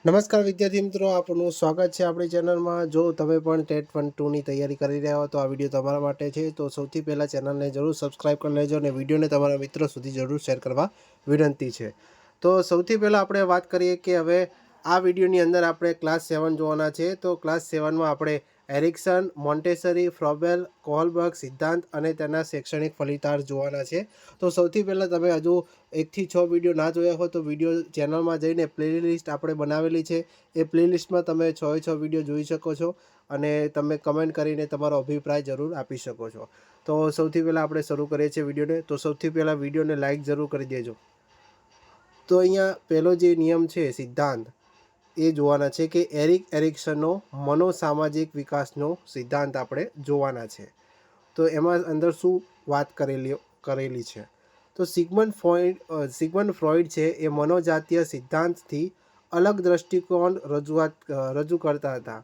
નમસ્કાર વિદ્યાર્થી મિત્રો, આપનું સ્વાગત છે આપણી ચેનલમાં। જો તમે પણ ટેટ 1 2ની તૈયારી કરી રહ્યા હો તો આ વિડીયો તમારા માટે છે। તો સૌથી પહેલાં ચેનલને જરૂર સબસ્ક્રાઈબ કરી લેજો અને વિડીયોને તમારા મિત્રો સુધી જરૂર શેર કરવા વિનંતી છે। તો સૌથી પહેલાં આપણે વાત કરીએ કે હવે આ વિડીયોની અંદર આપણે ક્લાસ 7 જોવાના છે। તો ક્લાસ 7માં આપણે એરિક્સન, મોન્ટેસરી, ફ્રોબેલ, કોહલબર્ગ સિદ્ધાંત અને તેના શૈક્ષણિક ફલિતાર્થ જોવાના છે। તો સૌથી પહેલાં તમે હજુ 1 થી 6 વિડીયો ના જોયા હોય તો વિડીયો ચેનલમાં જઈને પ્લેલિસ્ટ આપણે બનાવેલી છે, એ પ્લેલિસ્ટમાં તમે 6 વિડીયો જોઈ શકો છો અને તમે કમેન્ટ કરીને તમારો અભિપ્રાય જરૂર આપી શકો છો। તો સૌથી પહેલાં આપણે શરૂ કરીએ છીએ વિડીયોને। તો સૌથી પહેલાં વિડીયોને લાઇક જરૂર કરી દેજો। તો અહીંયા પહેલો જે નિયમ છે સિદ્ધાંત એ જોવાના છે કે એરિક એરિક્સનનો મનોસામાજિક વિકાસનો સિદ્ધાંત આપણે જોવાના છે। તો એમાં અંદર શું વાત કરેલી છે? તો સિગમન્ડ ફ્રોઈડ છે એ મનોજાતીય સિદ્ધાંતથી અલગ દૃષ્ટિકોણ રજૂ કરતા હતા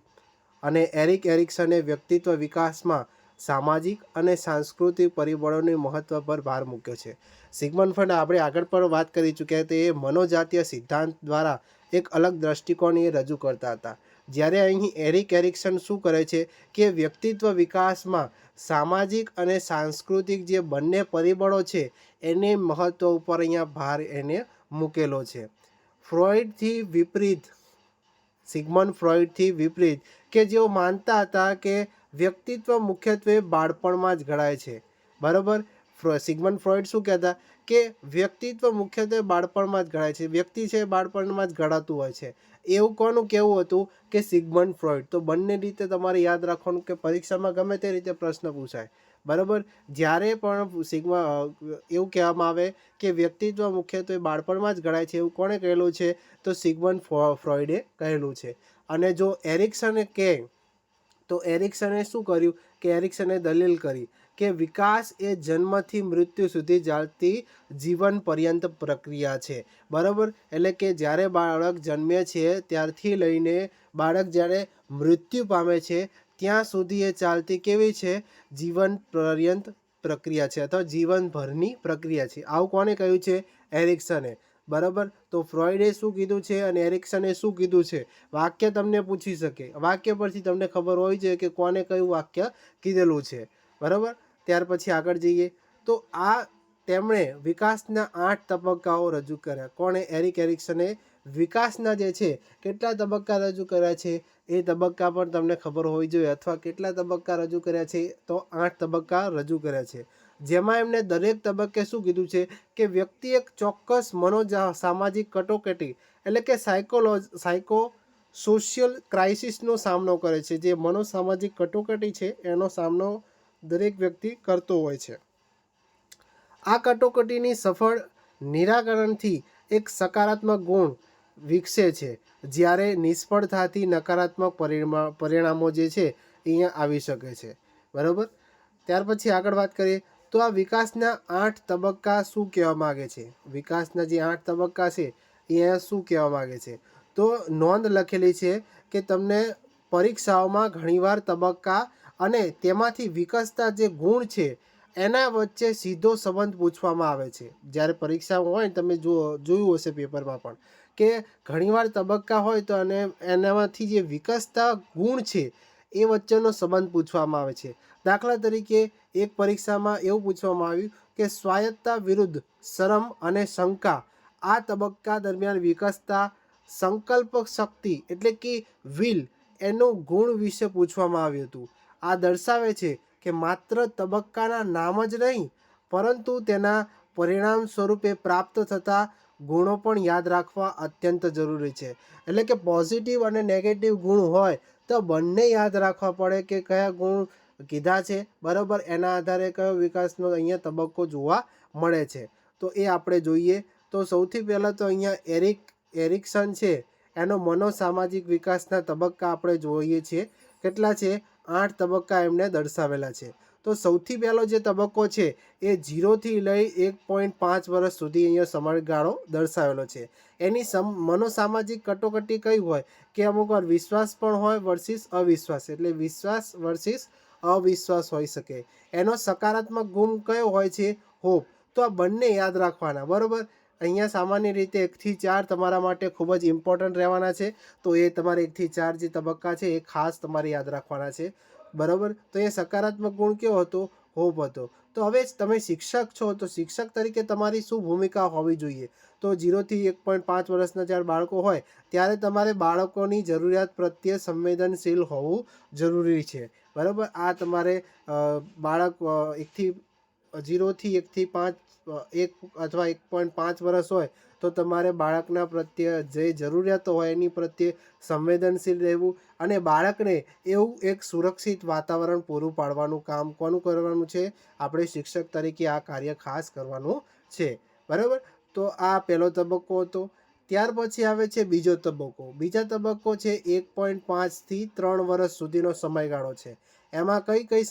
અને એરિક એરિક્સને વ્યક્તિત્વ વિકાસમાં સામાજિક અને સાંસ્કૃતિક પરિબળોની મહત્વ પર ભાર મૂક્યો છે। સિગમન્ડ ફ્રોઈડ આપણે આગળ પણ વાત કરી ચૂક્યા તે મનોજાતીય સિદ્ધાંત દ્વારા એક અલગ દૃષ્ટિકોણ એ રજૂ કરતા હતા, જ્યારે અહીં એરિક એરિક્સન શું કરે છે કે વ્યક્તિત્વ વિકાસમાં સામાજિક અને સાંસ્કૃતિક જે બંને પરિબળો છે એને મહત્વ ઉપર અહીંયા ભાર એને મૂકેલો છે। સિગમન્ડ ફ્રોઈડથી વિપરીત કે જેઓ માનતા હતા કે વ્યક્તિત્વ મુખ્યત્વે બાળપણમાં જ ઘડાય છે, બરાબર। સિગમન્ડ ફ્રોઈડ શું કહેતા કે વ્યક્તિત્વ મુખ્યત્વે બાળપણમાં જ ઘડાય છે, વ્યક્તિ છે બાળપણમાં જ ઘડાતું હોય છે, એવું કોનું કહેવું હતું કે સિગમન્ડ ફ્રોઈડ। તો બંને રીતે તમારે યાદ રાખવાનું કે પરીક્ષામાં ગમે તે રીતે પ્રશ્ન પૂછાય, બરાબર। જ્યારે પણ એવું કહેવામાં આવે કે વ્યક્તિત્વ મુખ્યત્વે બાળપણમાં જ ઘડાય છે, એવું કોણે કહેલું છે? તો સિગમન્ડ ફ્રોઈડે કહેલું છે। અને જો એરિક્સને કહે તો એરિક્સને શું કર્યું કે એરિક્સને દલીલ કરી કે વિકાસ એ જન્મથી મૃત્યુ સુધી ચાલતી જીવન પર્યંત પ્રક્રિયા છે, બરાબર। એટલે કે જ્યારે બાળક જન્મે છે ત્યારથી લઈને બાળક જ્યારે મૃત્યુ પામે છે ત્યાં સુધી એ ચાલતી કેવી છે? જીવન પર્યંત પ્રક્રિયા છે અથવા જીવનભરની પ્રક્રિયા છે। આવું કોને કહ્યું છે? એરિક્સને, બરાબર। તો ફ્રોઈડે શું કીધું છે અને એરિક્સને શું કીધું છે? વાક્ય તમને પૂછી શકે, વાક્ય પરથી તમને ખબર હોવી જોઈએ કે કોને કયું વાક્ય કીધેલું છે, બરાબર। ત્યાર પછી આગળ જઈએ તો તેમણે વિકાસના 8 તબક્કાઓ રજૂ કર્યા। કોણે? એરિક એરિક્સને વિકાસના જે છે કેટલા તબક્કા રજૂ કર્યા છે એ તબક્કા પણ તમને ખબર હોવી જોઈએ, અથવા કેટલા તબક્કા રજૂ કર્યા છે? તો 8 તબક્કા રજૂ કર્યા છે, જેમાં એમને દરેક તબક્કે શું કીધું છે કે વ્યક્તિ એક ચોક્કસ સામાજિક કટોકટી એટલે કે સાયકો સોશિયલ ક્રાઇસિસનો સામનો કરે છે। જે મનોસામાજિક કટોકટી છે એનો સામનો દરેક વ્યક્તિ કરતો હોય છે। આ કટોકટીની સફળ નિરાકરણથી એક સકારાત્મક ગુણ વિકસે છે, જ્યારે નિષ્ફળતાથી નકારાત્મક પરિણામો જે છે અહીંયા આવી શકે છે, બરાબર। ત્યાર પછી આગળ વાત કરીએ તો આ વિકાસના 8 તબક્કા શું કહેવા માગે છે? વિકાસના જે 8 તબક્કા છે અહીંયા શું કહેવા માગે છે? તો નોંધ લખેલી છે કે તમને પરીક્ષાઓમાં ઘણીવાર તબક્કા અને તેમાંથી વિકસતા જે ગુણ છે એના વચ્ચે સીધો સંબંધ પૂછવામાં આવે છે। જ્યારે પરીક્ષા હોય તમે જોયું હશે પેપરમાં પણ કે ઘણીવાર તબક્કા હોય તો અને એનામાંથી જે વિકસતા ગુણ છે એ વચ્ચેનો સંબંધ પૂછવામાં આવે છે। દાખલા તરીકે એક પરીક્ષામાં એવું પૂછવામાં આવ્યું કે સ્વાયત્તતા વિરુદ્ધ શરમ અને શંકા આ તબક્કા દરમિયાન વિકસતા સંકલ્પ શક્તિ એટલે કે વિલ એનું ગુણ વિશે પૂછવામાં આવ્યું હતું। આ દર્શાવે છે કે માત્ર તબક્કાના નામ જ નહીં પરંતુ તેના પરિણામ સ્વરૂપે પ્રાપ્ત થતા ગુણો પણ યાદ રાખવા અત્યંત જરૂરી છે। એટલે કે પોઝિટિવ અને નેગેટિવ ગુણ હોય તો બંને યાદ રાખવા પડે કે કયા ગુણ કીધા છે, બરાબર। એના આધારે કયો વિકાસનો અહીંયા તબક્કો જોવા મળે છે તો એ આપણે જોઈએ। તો સૌથી પહેલાં તો અહીંયા એરિક્સન છે એનો મનોસામાજિક વિકાસના તબક્કા આપણે જોઈએ છીએ। કેટલા છે? 8 તબક્કા એમને દર્શાવેલા છે। તો સૌથી પહેલો જે તબક્કો છે એ 0થી લઈ 1.5 વર્ષ સુધી અહીંયા સમયગાળો દર્શાવેલો છે। એની મનોસામાજિક કટોકટી કઈ હોય કે અમુક વાર વિશ્વાસ પણ હોય વર્સિસ અવિશ્વાસ, એટલે વિશ્વાસ વર્સિસ અવિશ્વાસ હોઈ શકે। એનો સકારાત્મક ગુણ કયો હોય છે? હોપ। તો આ બંને યાદ રાખવાના, બરાબર। અહીંયા સામાન્ય રીતે 1થી 4 તમારા માટે ખૂબ જ ઇમ્પોર્ટન્ટ રહેવાના છે. તો એ તમારે 1થી 4 જે તબક્કા છે એ ખાસ તમારે યાદ રાખવાના છે. બરાબર. તો એ સકારાત્મક ગુણ કેવો હતો? હોપ હતો. તો હવે તમે શિક્ષક છો તો શિક્ષક તરીકે તમારી શું ભૂમિકા હોવી જોઈએ? તો 0થી 1.5 વર્ષના જ્યારે બાળકો હોય ત્યારે તમારે બાળકોની જરૂરિયાત પ્રત્યે સંવેદનશીલ હોવું જરૂરી છે. બરાબર. આ તમારે બાળક 1થી 1 અથવા 1.5 વર્ષ હોય તો તમારે બાળકના પ્રત્યે જે જરૂરિયાતો હોય એની પ્રત્યે સંવેદનશીલ રહેવું અને બાળકને એવું એક સુરક્ષિત વાતાવરણ પૂરું પાડવાનું કામ કોનું કરવાનું છે? આપણે શિક્ષક તરીકે આ કાર્ય ખાસ કરવાનું છે. બરાબર. તો આ પહેલો તબક્કો હતો. ત્યાર પછી આવે છે બીજો તબક્કો. બીજા તબક્કો છે 1.5થી 3 વર્ષ સુધીનો સમયગાળો છે. એમાં કઈ કઈ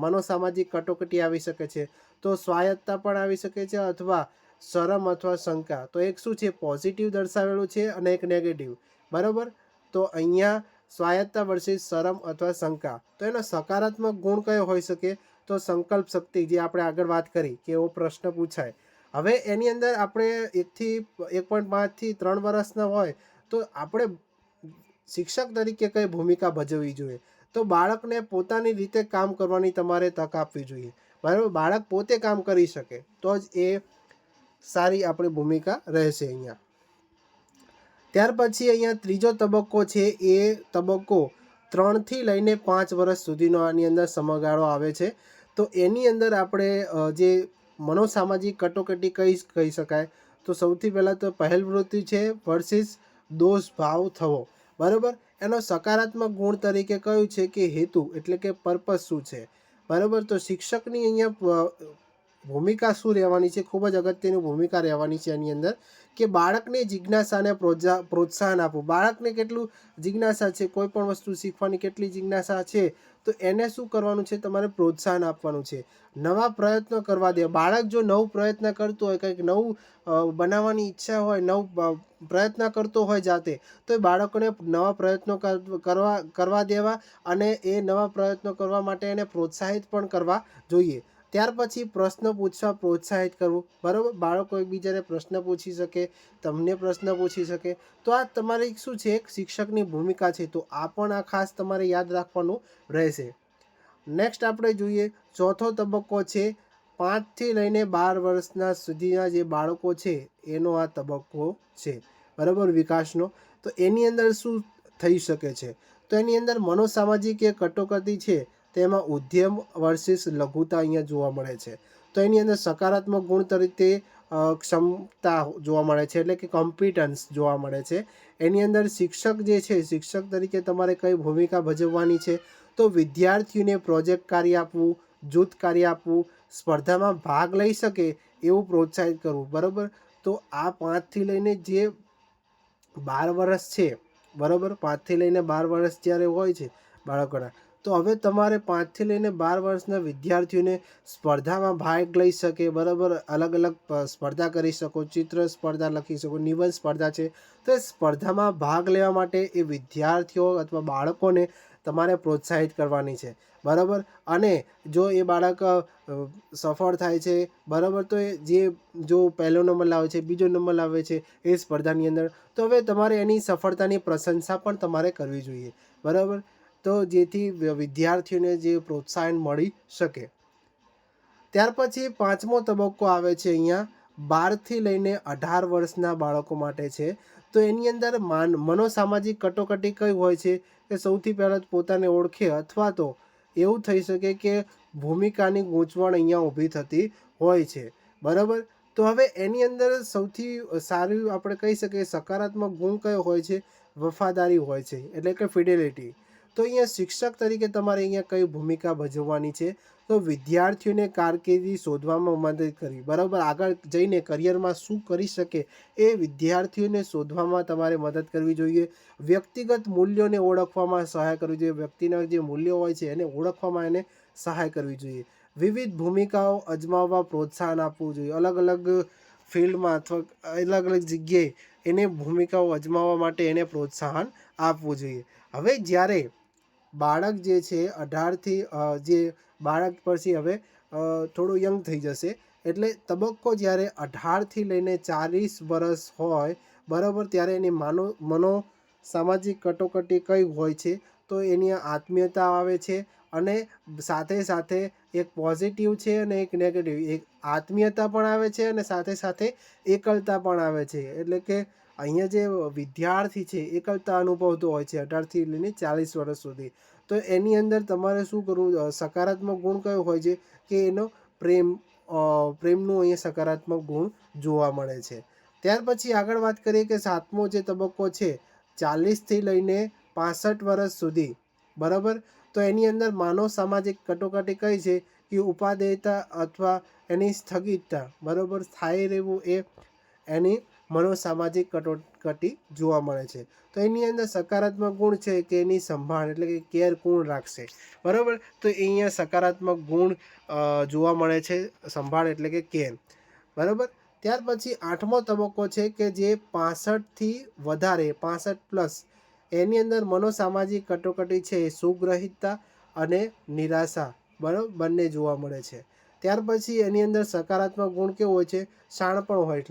મનોસામાજિક કટોકટી આવી શકે છે? તો સ્વાયત્તતા પણ આવી શકે છે અથવા શરમ અથવા શંકા. તો એક શું છે? પોઝિટિવ દર્શાવેલું છે અને એક નેગેટિવ. બરાબર. તો અહીંયા સ્વાયત્તતા વર્સિસ શરમ અથવા શંકા. તો એનો સકારાત્મક ગુણ કયો હોઈ શકે? તો સંકલ્પ શક્તિ, જે આપણે આગળ વાત કરી કે એવો પ્રશ્ન પૂછાય. હવે એની અંદર આપણે 1.5થી 3 વર્ષના હોય તો આપણે શિક્ષક તરીકે કઈ ભૂમિકા ભજવવી જોઈએ? તો બાળકને પોતાની રીતે કામ કરવાની તમારે તક આપવી જોઈએ. બરાબર. બાળક પોતે કામ કરી શકે તો જ એ સારી આપણી ભૂમિકા રહેશે અહીંયા. ત્યાર પછી અહીંયા ત્રીજો તબક્કો છે. એ તબક્કો 3થી લઈને 5 વર્ષ સુધીનો આની અંદર સમયગાળો આવે છે. તો એની અંદર આપણે જે મનોસામાજિક કટોકટી કહી શકાય. તો સૌથી પહેલાં તો પહેલ વૃત્તિ છે વર્સિસ દોષ ભાવ થવો. બરાબર. એનો સકારાત્મક ગુણ તરીકે કયું છે કે હેતુ, એટલે કે પર્પસ શું છે? બરાબર. તો શિક્ષકની અહીંયા ભૂમિકા શું રહેવાની છે? ખૂબ જ અગત્યની ભૂમિકા રહેવાની છે એની અંદર કે બાળકને જિજ્ઞાસાને પ્રોત્સાહન આપવું. બાળકને કેટલું જિજ્ઞાસા છે, કોઈ પણ વસ્તુ શીખવાની કેટલી જિજ્ઞાસા છે, તો એને શું કરવાનું છે? તમારે પ્રોત્સાહન આપવાનું છે. નવા પ્રયત્નો કરવા દે. બાળક જો નવું પ્રયત્ન કરતું હોય, કંઈક નવું બનાવવાની ઈચ્છા હોય, નવું પ્રયત્ન કરતો હોય જાતે, તો એ બાળકોને નવા પ્રયત્નો કરવા દેવા અને એ નવા પ્રયત્નો કરવા માટે એને પ્રોત્સાહિત પણ કરવા જોઈએ. ત્યાર પછી પ્રશ્ન પૂછવા પ્રોત્સાહિત કરવું. બરાબર. બાળકો એકબીજાને પ્રશ્ન પૂછી શકે, તમને પ્રશ્ન પૂછી શકે. તો આ તમારી શું છે? એક શિક્ષકની ભૂમિકા છે. તો આ પણ આ ખાસ તમારે યાદ રાખવાનું રહેશે. નેક્સ્ટ આપણે જોઈએ ચોથો તબક્કો છે 5થી લઈને 12 વર્ષના સુધીના જે બાળકો છે એનો આ તબક્કો છે. બરાબર. વિકાસનો. તો એની અંદર શું થઈ શકે છે? તો એની અંદર મનોસામાજિક એ કટોકટી છે તેમાં ઉદ્યમ વર્સિસ લઘુતા અહીંયા જોવા મળે છે. તો એની અંદર સકારાત્મક ગુણ તરીકે ક્ષમતા જોવા મળે છે, એટલે કે કોમ્પિટન્સ જોવા મળે છે. એની અંદર શિક્ષક જે છે, શિક્ષક તરીકે તમારે કઈ ભૂમિકા ભજવવાની છે? તો વિદ્યાર્થીઓને પ્રોજેક્ટ કાર્ય આપવું, જૂથ કાર્ય આપવું, સ્પર્ધામાં ભાગ લઈ શકે એવું પ્રોત્સાહિત કરવું. બરાબર. તો આ 5થી લઈને જે 12 વર્ષ છે, બરાબર, 5થી લઈને 12 વર્ષ જ્યારે હોય છે બાળકોના, તો હવે તમારે 5થી લઈને 12 વર્ષના વિદ્યાર્થીઓને સ્પર્ધામાં ભાગ લઈ શકે. બરાબર. અલગ અલગ સ્પર્ધા કરી શકો, ચિત્ર સ્પર્ધા લખી શકો, નિબંધ સ્પર્ધા છે. તો એ સ્પર્ધામાં ભાગ લેવા માટે એ વિદ્યાર્થીઓ અથવા બાળકોને તમારે પ્રોત્સાહિત કરવાની છે. બરાબર. અને જો એ બાળક સફળ થાય છે, બરાબર, તો એ જો પહેલો નંબર લાવે છે, બીજો નંબર લાવે છે એ સ્પર્ધાની અંદર, તો હવે તમારે એની સફળતાની પ્રશંસા પણ તમારે કરવી જોઈએ. બરાબર. તો જેથી વિદ્યાર્થીઓને જે પ્રોત્સાહન મળી શકે. ત્યાર પછી 5મો તબક્કો આવે છે અહીંયા 12થી લઈને 18 વર્ષના બાળકો માટે છે. તો એની અંદર મનોસામાજિક કટોકટી કઈ હોય છે કે સૌથી પહેલાં પોતાને ઓળખે અથવા તો એવું થઈ શકે કે ભૂમિકાની ગૂંચવણ અહીંયા ઊભી થતી હોય છે. બરાબર. તો હવે એની અંદર સૌથી સારું આપણે કહી શકીએ સકારાત્મક ગુણ કયો હોય છે? વફાદારી હોય છે, એટલે કે ફિડેલિટી. તો અહીંયા શિક્ષક તરીકે તમારે અહીંયા કઈ ભૂમિકા ભજવવાની છે? તો વિદ્યાર્થીઓને કારકિર્દી શોધવામાં મદદ કરવી. બરાબર. આગળ જઈને કરિયરમાં શું કરી શકે એ વિદ્યાર્થીઓને શોધવામાં તમારે મદદ કરવી જોઈએ. વ્યક્તિગત મૂલ્યોને ઓળખવામાં સહાય કરવી જોઈએ. વ્યક્તિના જે મૂલ્યો હોય છે એને ઓળખવામાં એને સહાય કરવી જોઈએ. વિવિધ ભૂમિકાઓ અજમાવવા પ્રોત્સાહન આપવું જોઈએ. અલગ અલગ ફિલ્ડમાં અથવા અલગ અલગ જગ્યાએ એને ભૂમિકાઓ અજમાવવા માટે એને પ્રોત્સાહન આપવું જોઈએ. હવે જ્યારે બાળક જે છે 18થી જે બાળક પછી હવે થોડું યંગ થઈ જશે એટલે તબક્કો જ્યારે 18થી લઈને 40 વર્ષ હોય બરાબર, ત્યારે એની મનો સામાજિક કટોકટી કઈ હોય છે, તો એની આત્મીયતા આવે છે અને સાથે સાથે એક પોઝિટિવ છે અને એક નેગેટિવ, એક આત્મીયતા પણ આવે છે અને સાથે સાથે એકલતા પણ આવે છે. એટલે કે અહીંયા જે વિદ્યાર્થી છે એકલતા અનુભવતો હોય છે 18થી લઈને 40 વર્ષ સુધી. તો એની અંદર તમારે શું કરવું, સકારાત્મક ગુણ કયો હોય છે કે એનો પ્રેમનું અહીંયા સકારાત્મક ગુણ જોવા મળે છે. ત્યાર પછી આગળ વાત કરીએ કે 7મો જે તબક્કો છે 40થી લઈને 65 વર્ષ સુધી બરાબર, તો એની અંદર માનવ સામાજિક કટોકટી કઈ છે કે ઉપાદેયતા અથવા એની સ્થગિતતા બરાબર સ્થાયી રહેવું, એ એની મનોસામાજિક કટોકટી જોવા મળે છે. તો એની અંદર સકારાત્મક ગુણ છે કે એની સંભાળ એટલે કે કેર કોણ રાખશે બરાબર, તો એ અહીંયા સકારાત્મક ગુણ જોવા મળે છે, સંભાળ એટલે કે કેર બરાબર. ત્યાર પછી 8મો તબક્કો છે કે જે 65થી વધારે 65+, એની અંદર મનોસામાજિક કટોકટી છે એ સુગ્રહિતતા અને નિરાશા બરાબર બંને જોવા મળે છે. ત્યાર પછી એની અંદર સકારાત્મક ગુણ કેવો હોય છે, શાણપણ હોય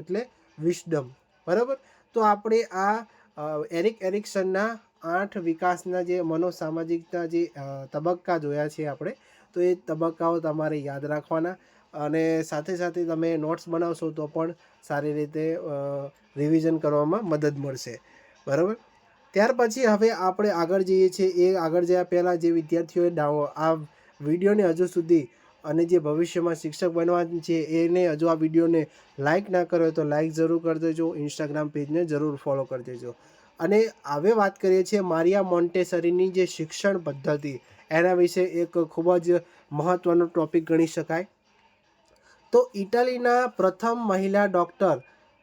એટલે વિસ્ડમ બરાબર. તો આપણે આ એરિક્સનના 8 વિકાસના જે મનોસામાજિકના જે તબક્કા જોયા છે આપણે, તો એ તબક્કાઓ તમારે યાદ રાખવાના અને સાથે સાથે તમે નોટ્સ બનાવશો તો પણ સારી રીતે રિવિઝન કરવામાં મદદ મળશે બરાબર. ત્યાર પછી હવે આપણે આગળ જઈએ છીએ. એ આગળ જયા પહેલાં જે વિદ્યાર્થીઓએ આ વિડીયોને હજુ સુધી અને જે ભવિષ્યમાં શિક્ષક બનવાનું છે એને હજુ આ વિડીયોને લાઇક ના કર્યો તો લાઇક જરૂર કરી દેજો, ઇન્સ્ટાગ્રામ પેજને જરૂર ફોલો કરી દેજો. અને હવે વાત કરીએ છીએ મારિયા મોન્ટેસરીની જે શિક્ષણ પદ્ધતિ, એના વિશે એક ખૂબ જ મહત્ત્વનો ટૉપિક ગણી શકાય. તો ઇટાલીના પ્રથમ મહિલા ડૉક્ટર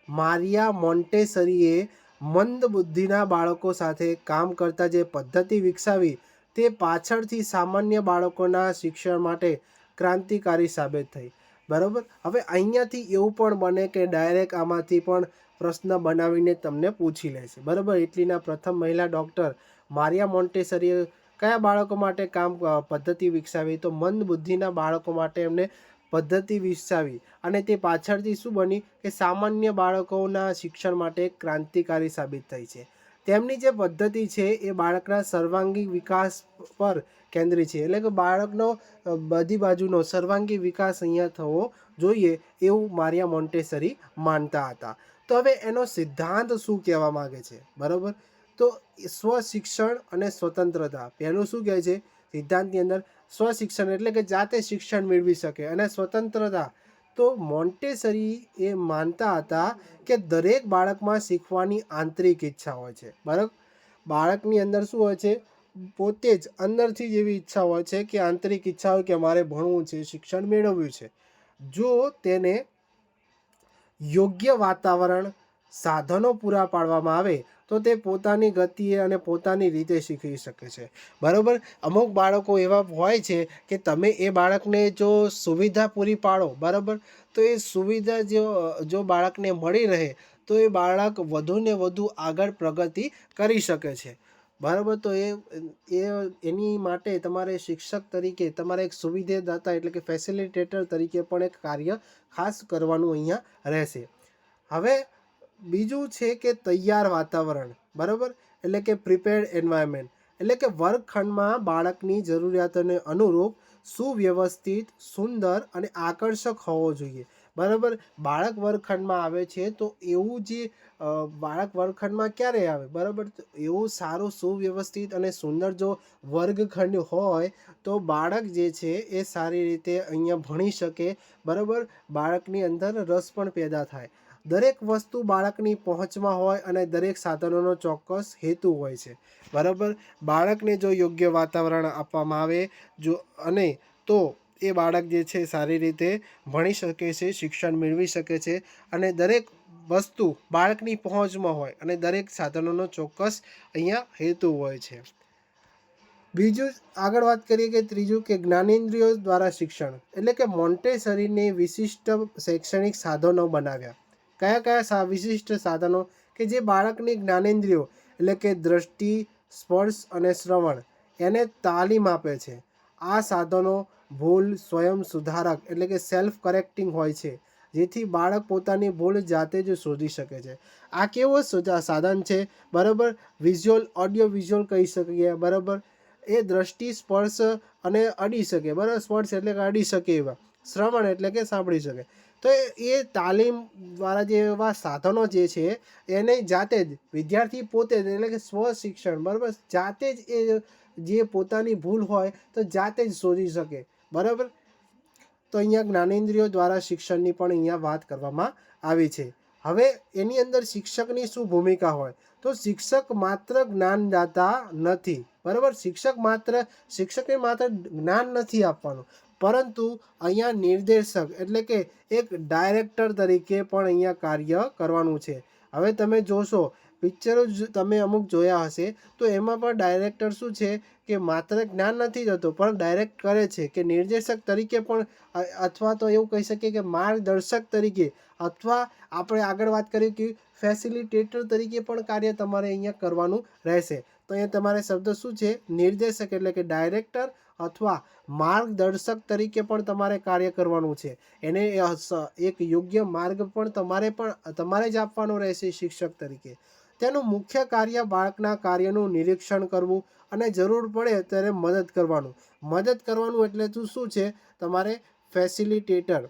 મારિયા મોન્ટેસરીએ મંદ બુદ્ધિના બાળકો સાથે કામ કરતા જે પદ્ધતિ વિકસાવી, તે પાછળથી સામાન્ય બાળકોના શિક્ષણ માટે ક્રાંતિકારી સાબિત થઈ બરાબર. હવે અહીંયાથી એવું પણ બને કે ડાયરેક્ટ આમાંથી પણ પ્રશ્ન બનાવીને તમને પૂછી લેશે બરાબર. ઇટલીના પ્રથમ મહિલા ડૉક્ટર મારિયા મોન્ટેસરીએ કયા બાળકો માટે પદ્ધતિ વિકસાવી, તો મંદ બુદ્ધિના બાળકો માટે એમને પદ્ધતિ વિકસાવી અને તે પાછળથી શું બની કે સામાન્ય બાળકોના શિક્ષણ માટે ક્રાંતિકારી સાબિત થઈ છે. તેમની જે પદ્ધતિ છે એ બાળકના સર્વાંગી વિકાસ પર કેન્દ્રિત છે, એટલે કે બાળકનો બધી બાજુનો સર્વાંગી વિકાસ અહીંયા થવો જોઈએ એવું મારિયા મોન્ટેસરી માનતા હતા. તો હવે એનો સિદ્ધાંત શું કહેવા માગે છે બરાબર, તો સ્વશિક્ષણ અને સ્વતંત્રતા. પહેલું શું કહે છે સિદ્ધાંતની અંદર, સ્વશિક્ષણ એટલે કે જાતે શિક્ષણ મેળવી શકે, અને સ્વતંત્રતા તો મોન્ટેસરી એ માનતા હતા કે દરેક બાળકમાં શીખવાની આંતરિક ઈચ્છા હોય છે બરાબર. બાળકની અંદર શું હોય છે, પોતે જ અંદરથી જ એવી ઈચ્છા હોય છે કે આંતરિક ઈચ્છા હોય કે મારે ભણવું છે, શિક્ષણ મેળવવું છે. જો તેને યોગ્ય વાતાવરણ સાધનો પૂરા પાડવામાં આવે તો તે પોતાની ગતિએ અને પોતાની રીતે શીખી શકે છે બરાબર. અમુક બાળકો એવા હોય છે કે તમે એ બાળકને જો સુવિધા પૂરી પાડો બરાબર, તો એ સુવિધા જો બાળકને મળી રહે તો એ બાળક વધુને વધુ આગળ પ્રગતિ કરી શકે છે બરાબર. તો એની માટે તમારે શિક્ષક તરીકે તમારે એક સુવિધાદાતા એટલે કે ફેસિલિટેટર તરીકે પણ એક કાર્ય ખાસ કરવાનું અહીંયા રહેશે. હવે બીજું છે કે તૈયાર વાતાવરણ બરાબર, એટલે કે પ્રિપેર્ડ એન્વાયરમેન્ટ, એટલે કે વર્ગખંડમાં બાળકની જરૂરિયાતોને અનુરૂપ સુવ્યવસ્થિત, સુંદર અને આકર્ષક હોવો જોઈએ બરાબર. બાળક વર્ગખંડમાં આવે છે તો એવું જે બાળક વર્ગખંડમાં ક્યારે આવે બરાબર, તો એવું સારું સુવ્યવસ્થિત અને સુંદર જો વર્ગખંડ હોય તો બાળક જે છે એ સારી રીતે અહીંયા ભણી શકે બરાબર. બાળકની અંદર રસ પણ પેદા થાય. દરેક વસ્તુ બાળકની પહોંચમાં હોય અને દરેક સાધનોનો ચોક્કસ હેતુ હોય છે બરાબર. બાળકને જો યોગ્ય વાતાવરણ આપવામાં આવે અને તો એ બાળક જે છે સારી રીતે ભણી શકે છે, શિક્ષણ મેળવી શકે છે અને દરેક વસ્તુ બાળકની પહોંચમાં હોય અને દરેક સાધનોનો ચોક્કસ અહીંયા હેતુ હોય છે. બીજું આગળ વાત કરીએ કે ત્રીજું કે જ્ઞાનેન્દ્રિયો દ્વારા શિક્ષણ, એટલે કે મોન્ટેસરીને વિશિષ્ટ શૈક્ષણિક સાધનો બનાવ્યા. કયા કયા વિશિષ્ટ સાધનો કે જે બાળકની જ્ઞાનેન્દ્રિયો એટલે કે દ્રષ્ટિ, સ્પર્શ અને શ્રવણ એને તાલીમ આપે છે. આ સાધનો ભૂલ સ્વયં સુધારક એટલે કે સેલ્ફ કરેક્ટિંગ હોય છે, જેથી બાળક પોતાની ભૂલ જાતે જ શોધી શકે છે. આ કેવો સાધન છે? બરાબર, વિઝ્યુઅલ ઓડિયો વિઝ્યુઅલ કહી શકીએ. બરાબર, એ દ્રષ્ટિ સ્પર્શ અને અડી શકે. બરાબર, સ્પર્શ એટલે કે અડી શકે એવા, શ્રવણ એટલે કે સાંભળી શકે. તો એ તાલીમ દ્વારા જે એવા સાધનો જે છે એને જાતે જ વિદ્યાર્થી પોતે જ એટલે કે સ્વ શિક્ષણ, બરાબર, જાતે જ એ જે પોતાની ભૂલ હોય તો જાતે જ શોધી શકે. બરાબર, તો અહીંયા જ્ઞાનેન્દ્રિયો દ્વારા શિક્ષણની પણ અહીંયા વાત કરવામાં આવી છે. હવે એની અંદર શિક્ષકની શું ભૂમિકા હોય? તો શિક્ષક માત્ર જ્ઞાનદાતા નથી. બરાબર, શિક્ષકને માત્ર જ્ઞાન નથી આપવાનું, પરંતુ અહીંયા નિર્દેશક એટલે કે એક ડાયરેક્ટર તરીકે પણ અહીંયા કાર્ય કરવાનું છે. હવે તમે જોશો પિક્ચરો તમે અમુક જોયા હશે તો એમાં પણ ડાયરેક્ટર શું છે કે માત્ર જ્ઞાન નથી જતો પણ ડાયરેક્ટ કરે છે, કે નિર્દેશક તરીકે પણ, અથવા તો એવું કહી શકીએ કે માર્ગદર્શક તરીકે, અથવા આપણે આગળ વાત કરીએ કે ફેસિલિટેટર તરીકે પણ કાર્ય તમારે અહીંયા કરવાનું રહેશે. તો અહીંયા તમારે શબ્દ શું છે? નિર્દેશક એટલે કે ડાયરેક્ટર અથવા માર્ગદર્શક તરીકે પણ તમારે કાર્ય કરવાનું છે. એને એક યોગ્ય માર્ગ પણ તમારે જ આપવાનો રહેશે શિક્ષક તરીકે. તેનું મુખ્ય કાર્ય બાળકના કાર્યનું નિરીક્ષણ કરવું અને જરૂર પડે ત્યારે મદદ કરવાનું એટલે શું છે? તમારે ફેસિલિટેટર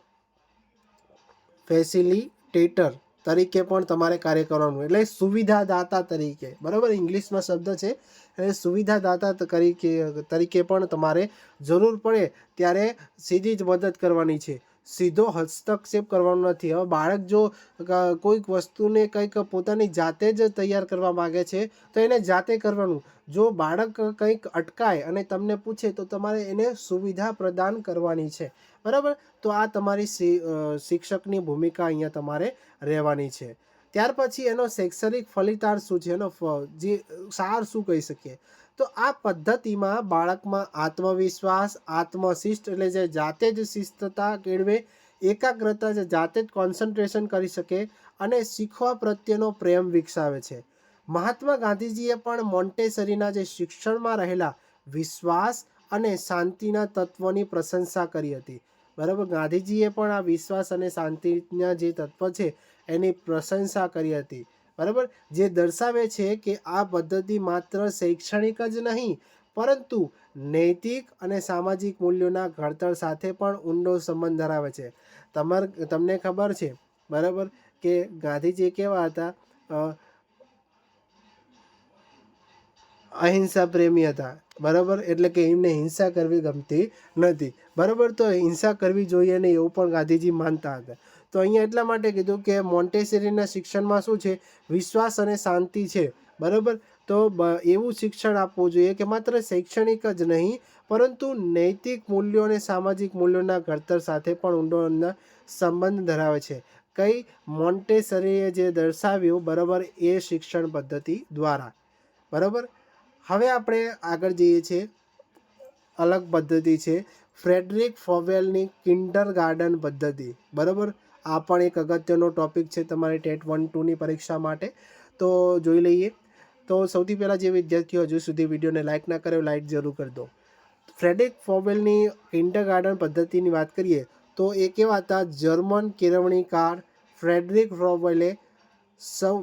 તરીકે પણ તમારે કાર્ય કરવાનું, એટલે સુવિધાદાતા તરીકે. બરાબર, ઇંગ્લિશમાં શબ્દ છે એટલે સુવિધાદાતા તરીકે પણ તમારે જરૂર પડે ત્યારે સીધી જ મદદ કરવાની છે, સીધો હસ્તક્ષેપ કરવાનો નથી. હવે બાળક જો કોઈક વસ્તુને કંઈક પોતાની જાતે જ તૈયાર કરવા માગે છે તો એને જાતે કરવાનું. જો બાળક કંઈક અટકાય અને તમને પૂછે તો તમારે એને સુવિધા પ્રદાન કરવાની છે. બરાબર, તો આ તમારી શિક્ષકની ભૂમિકા અહીંયા તમારે રહેવાની છે. ત્યાર પછી એનો શૈક્ષણિક ફલિતાર્થ શું છે? એનો જે સાર શું કહી શકીએ? તો આ પદ્ધતિમાં બાળકમાં આત્મવિશ્વાસ, આત્મશિસ્ત એટલે જે જાતે જ શિસ્તતા કેળવે, એકાગ્રતા જે જાતે જ કોન્સન્ટ્રેશન કરી શકે અને શીખવા પ્રત્યેનો પ્રેમ વિકસાવે છે. મહાત્મા ગાંધીજીએ પણ મોન્ટેસરીના જે શિક્ષણમાં રહેલા વિશ્વાસ અને શાંતિના તત્વની પ્રશંસા કરી હતી. બરાબર, ગાંધીજીએ પણ આ વિશ્વાસ અને શાંતિના જે તત્વ છે એની પ્રશંસા કરી હતી. બરાબર, જે દર્શાવે છે કે આ પદ્ધતિ માત્ર શૈક્ષણિક જ નહીં પરંતુ નૈતિક અને સામાજિક મૂલ્યોના ઘડતર સાથે પણ ઊંડો સંબંધ ધરાવે છે. તમને ખબર છે, બરાબર, કે ગાંધીજી કેવા હતા? અહિંસા પ્રેમી હતા. બરાબર, એટલે કે એમને હિંસા કરવી ગમતી નથી. બરાબર, તો હિંસા કરવી જોઈએ નહીં એવું પણ ગાંધીજી માનતા હતા. તો અહીંયા એટલા માટે કીધું કે મોન્ટેસરીના શિક્ષણમાં શું છે? વિશ્વાસ અને શાંતિ છે. બરાબર, તો એવું શિક્ષણ આપવું જોઈએ કે માત્ર શૈક્ષણિક જ નહીં પરંતુ નૈતિક મૂલ્યો અને સામાજિક મૂલ્યોના ઘડતર સાથે પણ ઊંડો સંબંધ ધરાવે છે. કઈ મોન્ટેસરીએ જે દર્શાવ્યું, બરાબર, એ શિક્ષણ પદ્ધતિ દ્વારા. બરાબર, હવે આપણે આગળ જઈએ છીએ. અલગ પદ્ધતિ છે ફ્રેડરિક ફોવેલની કિન્ડરગાર્ટન પદ્ધતિ. બરાબર, આ પણ એક અગત્યનો ટોપિક છે તમારી ટેટ 1-2ની પરીક્ષા માટે. તો જોઈ લઈએ. તો સૌથી પહેલાં જે વિદ્યાર્થીઓ હજુ સુધી વિડીયોને લાઇક ના કરે લાઇક જરૂર કરી દો. ફ્રેડરિક ફોવેલની કિન્ડરગાર્ટન પદ્ધતિની વાત કરીએ તો એ કેવા હતા? જર્મન કેળવણીકાર ફ્રેડરિક ફોવેલે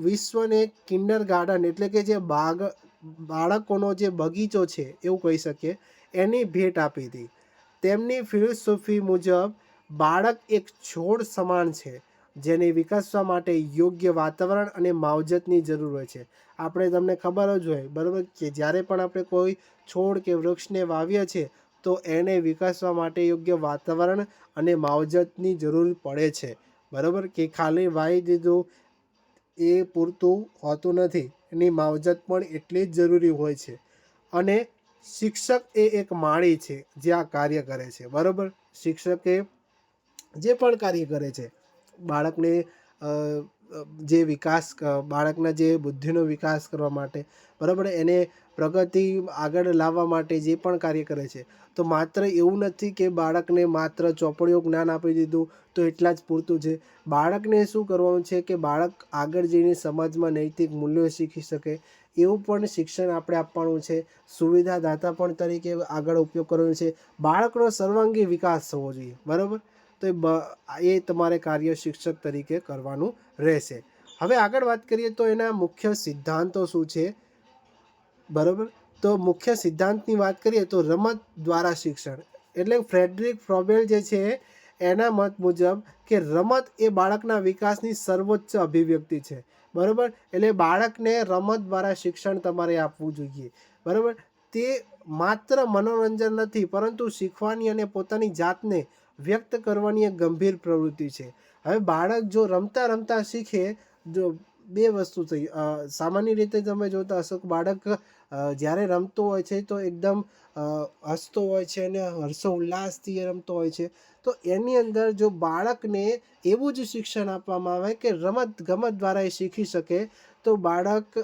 વિશ્વને કિન્ડરગાર્ટન એટલે કે જે બાળકોનો જે બગીચો છે એવું કહી શકીએ, એની ભેટ આપી હતી. તેમની ફિલોસોફી મુજબ બાળક એક છોડ સમાન છે જેને વિકસવા માટે યોગ્ય વાતાવરણ અને માવજતની જરૂર હોય છે. તમને ખબર જ હોય, બરાબર, કે જ્યારે પણ આપણે કોઈ છોડ કે વૃક્ષને વાવીએ છીએ તો એને વિકસવા માટે યોગ્ય વાતાવરણ અને માવજતની જરૂર પડે છે. બરાબર, કે ખાલી વાવી દીધું એ પૂરતું હોતું નથી, એની માવજત પણ એટલી જ જરૂરી હોય છે. અને શિક્ષક એ એક માળી છે જે આ કાર્ય કરે છે. બરાબર, શિક્ષકે જે પણ કાર્ય કરે છે બાળકને જે વિકાસ બાળકના જે બુદ્ધિનો વિકાસ કરવા માટે, બરાબર, એને પ્રગતિ આગળ લાવવા માટે જે પણ કાર્ય કરે છે, તો માત્ર એવું નથી કે બાળકને માત્ર ચોપડીઓ જ્ઞાન આપી દીધું તો એટલા જ પૂરતું છે. બાળકને શું કરવાનું છે કે બાળક આગળ જઈને સમાજમાં નૈતિક મૂલ્યો શીખી શકે એવું પણ શિક્ષણ આપણે આપવાનું છે. સુવિધાદાતા પણ તરીકે આગળ ઉપયોગ કરવાનો છે. બાળકનો સર્વાંગી વિકાસ થવો જોઈએ, બરાબર. તો એ તમારે કાર્ય શિક્ષક તરીકે કરવાનું રહેશે. હવે આગળ વાત કરીએ તો એના મુખ્ય સિદ્ધાંતો શું છે, બરાબર. તો મુખ્ય સિદ્ધાંતની વાત કરીએ તો રમત દ્વારા શિક્ષણ, એટલે ફ્રેડરિક ફ્રોબેલ જે છે એના મત મુજબ કે રમત એ બાળકના વિકાસની સર્વોચ્ચ અભિવ્યક્તિ છે, બરાબર. એટલે બાળકને રમત દ્વારા શિક્ષણ તમારે આપવું જોઈએ, બરાબર. તે માત્ર મનોરંજન નથી પરંતુ શીખવાની અને પોતાની જાતને વ્યક્ત કરવાની એક ગંભીર પ્રવૃત્તિ છે. હવે બાળક જો રમતા રમતા શીખે, જો બે વસ્તુ થઈ, સામાન્ય રીતે તમે જોતા હશો કે બાળક જ્યારે રમતો હોય છે તો એકદમ હસતો હોય છે અને હર્ષો ઉલ્લાસથી રમતો હોય છે. તો એની અંદર જો બાળકને એવું જ શિક્ષણ આપવામાં આવે કે રમત ગમત દ્વારા એ શીખી શકે, તો બાળક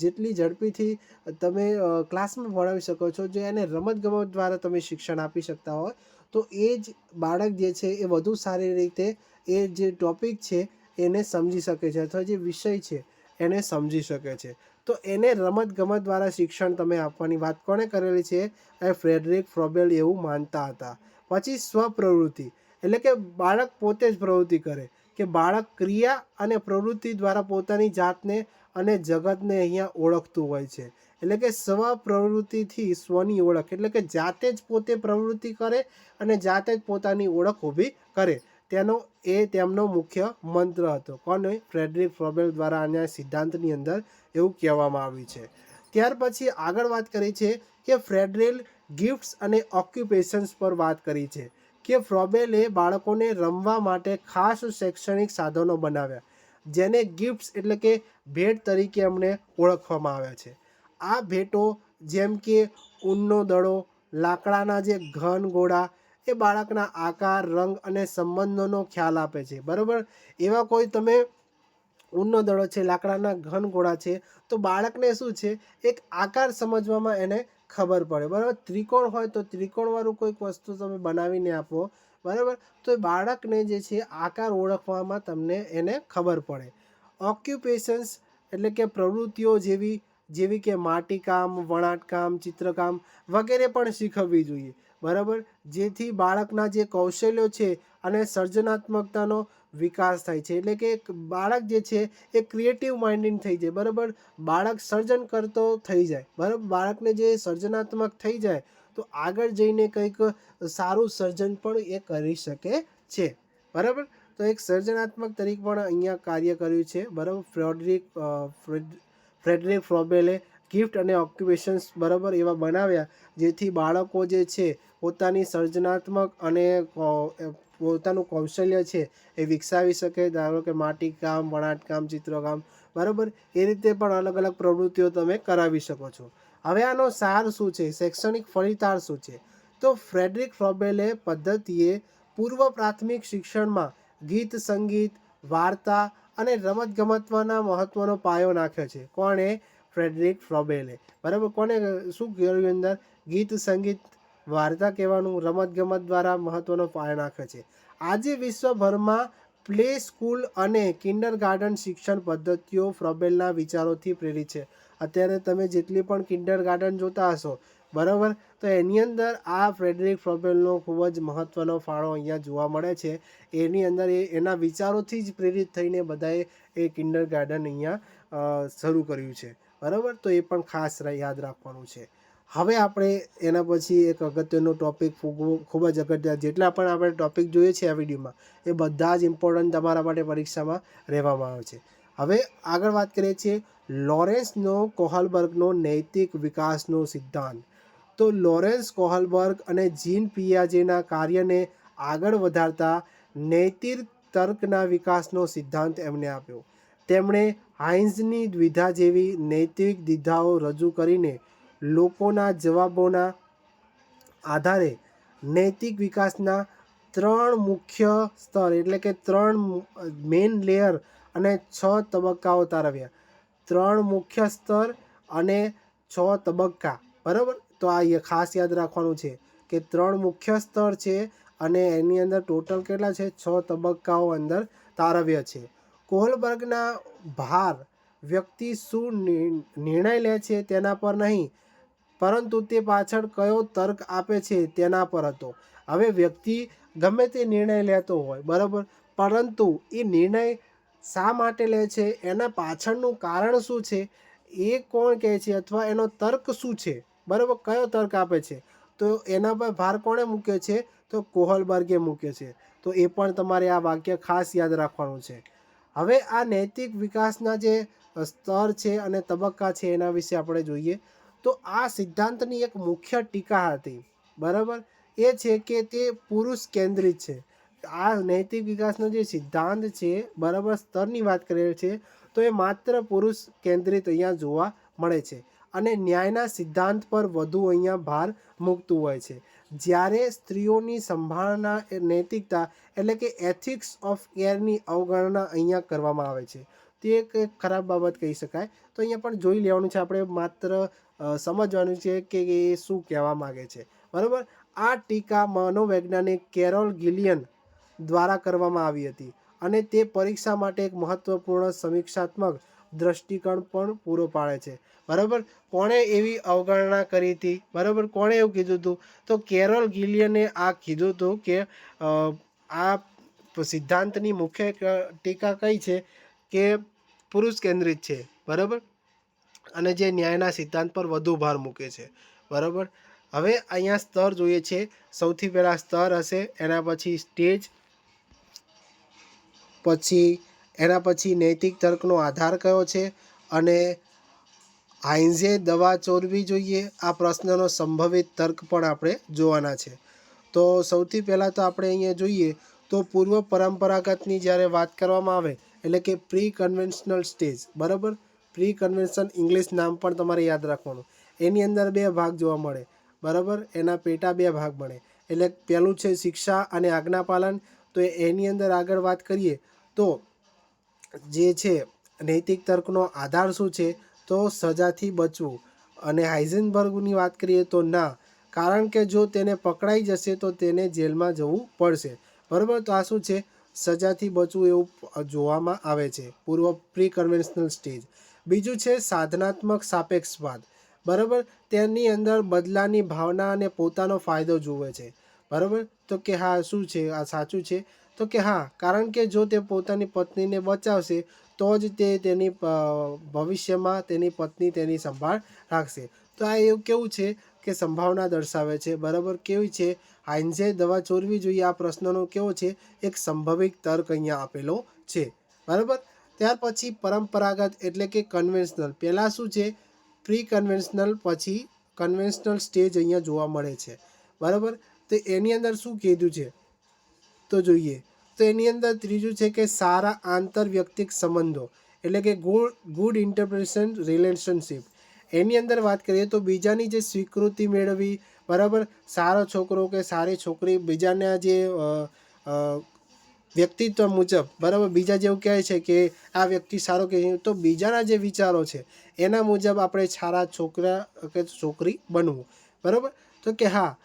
જેટલી ઝડપીથી તમે ક્લાસમાં ભણાવી શકો છો, જો એને રમત ગમત દ્વારા તમે શિક્ષણ આપી શકતા હોય તો એ જ બાળક જે છે એ વધુ સારી રીતે એ જે ટોપિક છે એને સમજી શકે છે, અથવા જે વિષય છે એને સમજી શકે છે. તો એને રમત ગમત દ્વારા શિક્ષણ તમે આપવાની વાત કોણે કરેલી છે? એ ફ્રેડરિક ફ્રોબેલ એવું માનતા હતા. પછી સ્વપ્રવૃત્તિ, એટલે કે બાળક પોતે જ પ્રવૃત્તિ કરે, કે બાળક ક્રિયા અને પ્રવૃત્તિ દ્વારા પોતાની જાતને અને જગતને અહીંયા ઓળખતું હોય છે. એટલે કે સ્વ પ્રવૃત્તિથી સ્વની ઓળખ, એટલે કે જાતે જ પોતે પ્રવૃત્તિ કરે અને જાતે જ પોતાની ઓળખ ઊભી કરે, તેમનો મુખ્ય મંત્ર હતો. કોને? ફ્રેડરિક ફ્રોબેલ દ્વારા આના સિદ્ધાંતની અંદર એવું કહેવામાં આવ્યું છે. ત્યાર પછી આગળ વાત કરી છે કે ફ્રેડરિક ગિફ્ટ્સ અને ઓક્યુપેશન્સ પર વાત કરી છે કે ફ્રોબેલે બાળકોને રમવા માટે ખાસ શૈક્ષણિક સાધનો બનાવ્યા, જેને ગિફ્ટ્સ એટલે કે ભેટ તરીકે અમને ઓળખવામાં આવ્યા છે. આ ભેટો જેમ કે ઊનનો દડો, લાકડાના જે ઘન ગોળા, એ બાળકના આકાર, રંગ અને સંબંધોનો ખ્યાલ આપે છે, બરાબર. એવા કોઈ તમે ઊનનો દડો છે, લાકડાના ઘન ગોળા છે, તો બાળકને શું છે, એક આકાર સમજવામાં એને ખબર પડે, બરાબર. ત્રિકોણ હોય તો ત્રિકોણવાળું કોઈક વસ્તુ તમે બનાવીને આપો, બરાબર, તો એ બાળકને જે છે આકાર ઓળખવામાં તમને એને ખબર પડે. ઓક્યુપેશન્સ એટલે કે પ્રવૃત્તિઓ જેવી કે માટીકામ, વણાટકામ, ચિત્રકામ વગેરે પણ શીખવવી જોઈએ, બરાબર. જેથી બાળકના જે કૌશલ્યો છે અને સર્જનાત્મકતાનો વિકાસ થાય છે. એટલે કે બાળક જે છે એ ક્રિએટિવ માઇન્ડિંગ થઈ જાય, બરાબર. બાળક સર્જન કરતો થઈ જાય, બરાબર. બાળકને જે સર્જનાત્મક થઈ જાય તો આગળ જઈને કંઈક સારું સર્જન પણ એ કરી શકે છે, બરાબર. તો એક સર્જનાત્મક તરીકે પણ અહીંયા કાર્ય કર્યું છે, બરાબર. ફ્રેડરિક ફ્રોબેલે ગિફ્ટ અને ઓક્યુપેશન્સ, બરાબર, એવા બનાવ્યા જેથી બાળકો જે છે પોતાની સર્જનાત્મક અને પોતાનું કૌશલ્ય છે એ વિકસાવી શકે. ધારો કે માટીકામ, વણાટકામ, ચિત્રકામ, બરાબર, એ રીતે પણ અલગ અલગ પ્રવૃત્તિઓ તમે કરાવી શકો છો. હવે આનો સાર શું છે, શૈક્ષણિક ફલિતાંશ શું છે? તો ફ્રેડરિક ફ્રોબેલે પદ્ધતિએ પૂર્વ પ્રાથમિક શિક્ષણમાં ગીત, સંગીત, વાર્તા અને રમતગમતના મહત્વનો પાયો નાખ્યો છે. કોણે? ફ્રેડરિક ફ્રોબેલે, બરાબર. કોને શું કર્યું અંદર? ગીત, સંગીત, વાર્તા કહેવાનું, રમતગમત દ્વારા મહત્વનો પાયો નાખ્યો છે. આજે વિશ્વભરમાં પ્લે સ્કૂલ અને કિન્ડરગાર્ટન શિક્ષણ પદ્ધતિઓ ફ્રોબેલના વિચારોથી પ્રેરિત છે. અત્યારે તમે જેટલી પણ કિન્ડરગાર્ટન જોતા હશો, બરાબર, તો એની અંદર આ ફ્રેડરિક ફ્રોબેલનો ખૂબ જ મહત્વનો ફાળો અહીંયા જોવા મળે છે. એની અંદર એના વિચારોથી જ પ્રેરિત થઈને બધાએ એ કિન્ડરગાર્ટન અહીંયા શરૂ કર્યું છે, બરાબર. તો એ પણ ખાસ યાદ રાખવાનું છે. હવે આપણે એના પછી એક અગત્યનો ટૉપિક, ખૂબ જ અગત્ય, જેટલા પણ આપણે ટૉપિક જોઈએ છે આ વિડીયોમાં એ બધા જ ઇમ્પોર્ટન્ટ તમારા માટે પરીક્ષામાં રહેવામાં આવે છે. હવે આગળ વાત કરીએ છીએ લોરેન્સનો કોહલબર્ગનો નૈતિક વિકાસનો સિદ્ધાંત. તો લોરેન્સ કોહલબર્ગ અને જીન પિયાજેના કાર્યને આગળ વધારતા નૈતિક તર્કના વિકાસનો સિદ્ધાંત એમણે આપ્યો. તેમણે હાઇન્સની દ્વિધા જેવી નૈતિક દ્વિધાઓ રજૂ કરીને લોકોના જવાબોના આધારે નૈતિક વિકાસના 3 મુખ્ય સ્તર, એટલે કે 3 મેઇન લેયર અને 6 તબક્કાઓ તારવ્યા. 3 મુખ્ય સ્તર અને 6 તબક્કા. બરાબર, તો આ ખાસ યાદ રાખવાનું છે કે 3 મુખ્ય સ્તર છે અને એની અંદર ટોટલ કેટલા છે? 6 તબક્કાઓ અંદર તારવ્ય છે. કોહલબર્ગના ભાર વ્યક્તિ શું નિર્ણય લે છે તેના પર નહીં, પરંતુ તે પાછળ કયો તર્ક આપે છે તેના પર હતો. હવે વ્યક્તિ ગમે તે નિર્ણય લેતો હોય, બરાબર, પરંતુ એ નિર્ણય શા માટે લે છે, એના પાછળનું કારણ શું છે, એ કોણ કહે છે અથવા એનો તર્ક શું છે, બરાબર, કયો તર્ક આપે છે, તો એના પર ભાર કોણે મૂક્યો છે? તો કોહલબર્ગે મૂક્યો છે. તો એ પણ તમારે આ વાક્ય ખાસ યાદ રાખવાનું છે. હવે આ નૈતિક વિકાસના જે સ્તર છે અને તબક્કા છે એના વિશે આપણે જોઈએ. તો આ સિદ્ધાંતની એક મુખ્ય ટીકા હતી, બરાબર, એ છે કે તે પુરુષ કેન્દ્રિત છે. આ નૈતિક વિકાસનો જે સિદ્ધાંત છે, બરાબર, સ્તરની વાત કરેલ છે, તો એ માત્ર પુરુષ કેન્દ્રિત અહીંયા જોવા મળે છે અને ન્યાયના સિદ્ધાંત પર વધુ અહીંયા ભાર મૂકતું હોય છે. જ્યારે સ્ત્રીઓની સંભાળના નૈતિકતા એટલે કે એથિક્સ ઓફ કેરની અવગણના અહીંયા કરવામાં આવે છે. તે એક ખરાબ બાબત કહી શકાય. તો અહીંયા પણ જોઈ લેવાનું છે આપણે, માત્ર સમજવાનું છે કે એ શું કહેવા માગે છે, બરાબર. આ ટીકા મનોવૈજ્ઞાનિક કેરોલ ગિલિયન દ્વારા કરવામાં આવી હતી અને તે પરીક્ષા માટે એક મહત્વપૂર્ણ સમીક્ષાત્મક દ્રષ્ટિકોણ પણ પૂરો પાડે છે, બરાબર. કોણે એવી અવગણના કરી હતી, બરાબર, કોણે એવું કીધું હતું? તો કેરોલ ગિલિયને આ કીધું હતું કે આ સિદ્ધાંતની મુખ્ય ટીકા કઈ છે કે પુરુષ કેન્દ્રિત છે, બરાબર, અને જે ન્યાયના સિદ્ધાંત પર વધુ ભાર મૂકે છે, બરાબર. હવે અહીંયા સ્તર જોઈએ છે. સૌથી પહેલાં સ્તર હશે, એના પછી સ્ટેજ, પછી એના પછી નૈતિક તર્કનો આધાર કયો છે, અને હાઇન્ઝે દવા ચોરવી જોઈએ, આ પ્રશ્નનો સંભવિત તર્ક પણ આપણે જોવાના છે. તો સૌથી પહેલાં તો આપણે અહીંયા જોઈએ તો પૂર્વ પરંપરાગતની જ્યારે વાત કરવામાં આવે એટલે કે પ્રી કન્વેન્શનલ સ્ટેજ, બરાબર. પ્રી કન્વેન્શન ઇંગ્લિશ નામ પણ તમારે યાદ રાખવાનું. એની અંદર 2 ભાગ જોવા મળે, બરાબર, એના પેટા 2 ભાગ મળે. એટલે પહેલું છે શિક્ષા અને આજ્ઞાપાલન. તો એની અંદર આગળ વાત કરીએ તો જે છે નૈતિક તર્કનો આધાર શું છે? તો સજાથી બચવું. અને હાઇઝનબર્ગની વાત કરીએ તો ના, કારણ કે જો તેને પકડાઈ જશે તો તેને જેલમાં જવું પડશે, બરાબર. તો આ શું છે? સજાથી બચવું એવું જોવામાં આવે છે પૂર્વ પ્રી કન્વેન્શનલ સ્ટેજ. બીજું છે સાધનાત્મક સાપેક્ષવાદ, બરાબર. તેની અંદર બદલાની ભાવના અને પોતાનો ફાયદો જુએ છે, બરાબર. તો કે હા શું છે આ સાચું છે? તો કે હા, કારણ કે જો તે પોતાની પત્નીને બચાવશે તો જ તે તેની ભવિષ્યમાં તેની પત્ની તેની સંભાળ રાખશે. તો આ એવું કેવું છે કે સંભાવના દર્શાવે છે, બરાબર. કેવી છે? હાઇન્ઝે દવા ચોરવી જોઈએ, આ પ્રશ્નનો કેવો છે? એક સંભવિત તર્ક અહીંયા આપેલો છે, બરાબર. ત્યાર પછી પરંપરાગત એટલે કે કન્વેન્શનલ. પહેલાં શું છે? પ્રી કન્વેન્શનલ, પછી કન્વેન્શનલ સ્ટેજ અહીંયા જોવા મળે છે, બરાબર. તો એની અંદર શું કીધું છે તો જોઈએ. તો એની અંદર ત્રીજું છે કે સારા આંતરવ્યક્તિક સંબંધો એટલે કે ગુડ ઇન્ટરપ્રિટેશન રિલેશનશિપ. એની અંદર વાત કરીએ તો બીજાની જે સ્વીકૃતિ મેળવી, બરાબર, સારો છોકરો કે સારી છોકરી બીજાના જે વ્યક્તિત્વ મુજબ, બરાબર, બીજા જેવું કહે છે કે આ વ્યક્તિ સારો કે, તો બીજાના જે વિચારો છે એના મુજબ આપણે સારા છોકરા કે છોકરી બનવું, બરાબર. તો કે હા,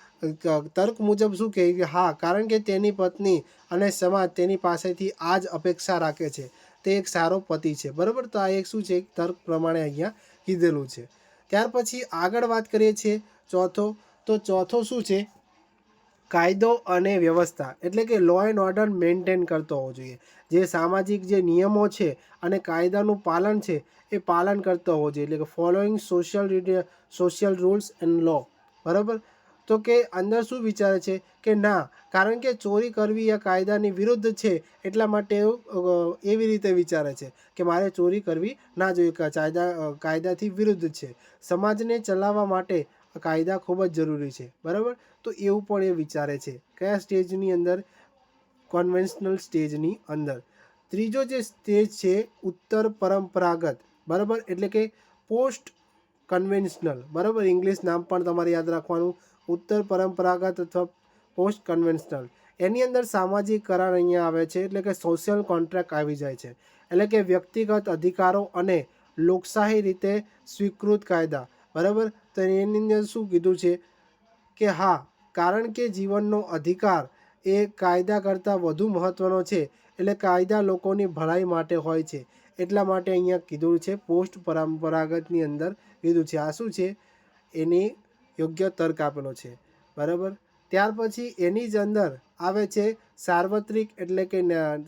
તર્ક મુજબ શું કહે કે હા, કારણ કે તેની પત્ની અને સમાજ તેની પાસેથી આ જ અપેક્ષા રાખે છે, તે એક સારો પતિ છે, બરાબર. તો આ એક શું છે? તર્ક પ્રમાણે અહીંયા કીધેલું છે. ત્યાર પછી આગળ વાત કરીએ છીએ ચોથો. તો ચોથો શું છે? કાયદો અને વ્યવસ્થા એટલે કે લો એન્ડ ઓર્ડર મેન્ટેન કરતો હોવો જોઈએ. જે સામાજિક જે નિયમો છે અને કાયદાનું પાલન છે એ પાલન કરતો હોવો જોઈએ, એટલે કે ફોલોઈંગ સોશિયલ રૂલ્સ એન્ડ લો, બરાબર. તો કે અંદર શું વિચારે છે કે ના, કારણ કે ચોરી કરવી એ કાયદાની વિરુદ્ધ છે એટલા માટે એવી રીતે વિચારે છે કે મારે ચોરી કરવી ના જોઈએ, કાયદાથી વિરુદ્ધ છે, સમાજને ચલાવવા માટે કાયદા ખૂબ જ જરૂરી છે, બરાબર. તો એવું પણ એ વિચારે છે. કયા સ્ટેજની અંદર? કન્વેન્શનલ સ્ટેજની અંદર. ત્રીજો જે સ્ટેજ છે ઉત્તર પરંપરાગત, બરાબર, એટલે કે પોસ્ટ કન્વેન્શનલ, બરાબર. ઇંગ્લિશ નામ પણ તમારે યાદ રાખવાનું, ઉત્તર પરંપરાગત અથવા પોસ્ટ કન્વેન્શનલ. એની અંદર સામાજિક કરાર અહીંયા આવે છે, એટલે કે સોશિયલ કોન્ટ્રાક્ટ આવી જાય છે. એટલે કે વ્યક્તિગત અધિકારો અને લોકશાહી રીતે સ્વીકૃત કાયદા. બરાબર, તો એની અંદર શું કીધું છે કે હા, કારણ કે જીવનનો અધિકાર એ કાયદા કરતાં વધુ મહત્ત્વનો છે, એટલે કાયદા લોકોની ભલાઈ માટે હોય છે, એટલા માટે અહીંયા કીધું છે પોસ્ટ પરંપરાગતની અંદર કીધું છે. આ શું છે, એની યોગ્ય તર્ક આપેલો છે. બરાબર, ત્યાર પછી એની જ અંદર આવે છે સાર્વત્રિક, એટલે કે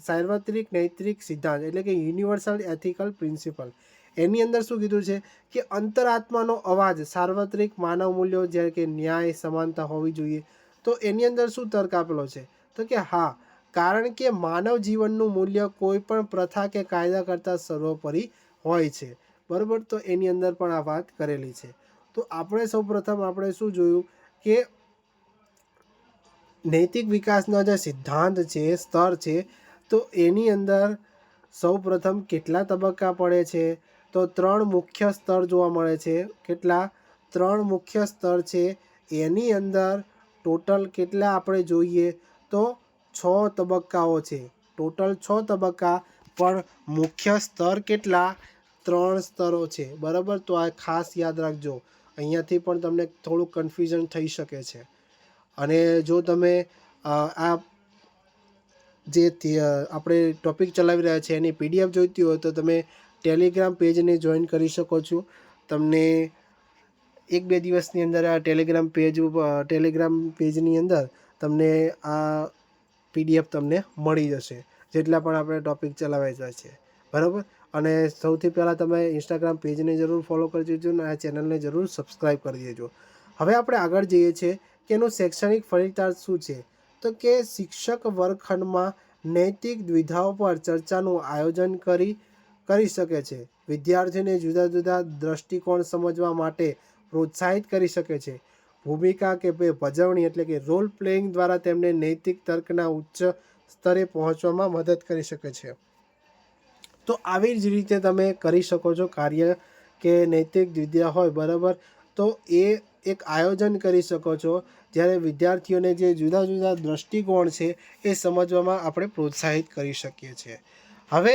સાર્વત્રિક નૈતિક સિદ્ધાંત, એટલે કે યુનિવર્સલ એથિકલ પ્રિન્સિપલ. એની અંદર શું કીધું છે કે અંતરાત્માનો અવાજ, સાર્વત્રિક માનવ મૂલ્યો જેમ કે ન્યાય, સમાનતા હોવી જોઈએ. તો એની અંદર શું તર્ક આપેલો છે, તો કે હા, કારણ કે માનવ જીવનનું મૂલ્ય કોઈ પણ પ્રથા કે કાયદા કરતાં સર્વોપરી હોય છે. બરાબર, તો એની અંદર પણ આ વાત કરેલી છે. તો આપણે સૌપ્રથમ આપણે શું જોયું કે નૈતિક વિકાસના જે સિદ્ધાંત છે, સ્તર છે, તો એની અંદર સૌપ્રથમ કેટલા તબક્કા પડે છે, તો 3 મુખ્ય સ્તર જોવા મળે છે. કેટલા? 3 મુખ્ય સ્તર છે. એની અંદર ટોટલ કેટલા આપણે જોઈએ તો 6 તબક્કાઓ છે. ટોટલ 6 તબક્કા, પણ મુખ્ય સ્તર કેટલા? 3 સ્તરો છે. બરાબર, તો આ ખાસ યાદ રાખજો. અહીંયાથી પણ તમને થોડુંક કન્ફ્યુઝન થઈ શકે છે. અને જો તમે આ જે આપણે ટોપિક ચલાવી રહ્યા છીએ એની PDF જોઈતી હોય તો તમે ટેલિગ્રામ પેજને જોઈન કરી શકો છો. તમને 1-2 દિવસની અંદર આ ટેલિગ્રામ પેજની અંદર તમને આ PDF તમને મળી જશે, જેટલા પણ આપણે ટોપિક ચલાવ્યા છે. બરાબર, અને સૌથી પહેલાં તમે ઇન્સ્ટાગ્રામ પેજને જરૂર ફોલો કરી દેજો અને આ ચેનલને જરૂર સબસ્ક્રાઈબ કરી દેજો. હવે આપણે આગળ જઈએ છીએ કે એનું શૈક્ષણિક ફલિતાંશ શું છે, તો કે શિક્ષક વર્ગખંડમાં નૈતિક દ્વિધાઓ પર ચર્ચાનું આયોજન કરી શકે છે, વિદ્યાર્થીઓને જુદા જુદા દ્રષ્ટિકોણ સમજવા માટે પ્રોત્સાહિત કરી શકે છે, ભૂમિકા કે ભજવણી એટલે કે રોલ પ્લેઇંગ દ્વારા તેમને નૈતિક તર્કના ઉચ્ચ સ્તરે પહોંચવામાં મદદ કરી શકે છે. તો આવી જ રીતે તમે કરી શકો છો કાર્ય, કે નૈતિક દ્વિધા હોય. બરાબર, તો એ એક આયોજન કરી શકો છો, જ્યારે વિદ્યાર્થીઓને જે જુદા જુદા દ્રષ્ટિકોણ છે એ સમજવામાં આપણે પ્રોત્સાહિત કરી શકીએ છીએ. હવે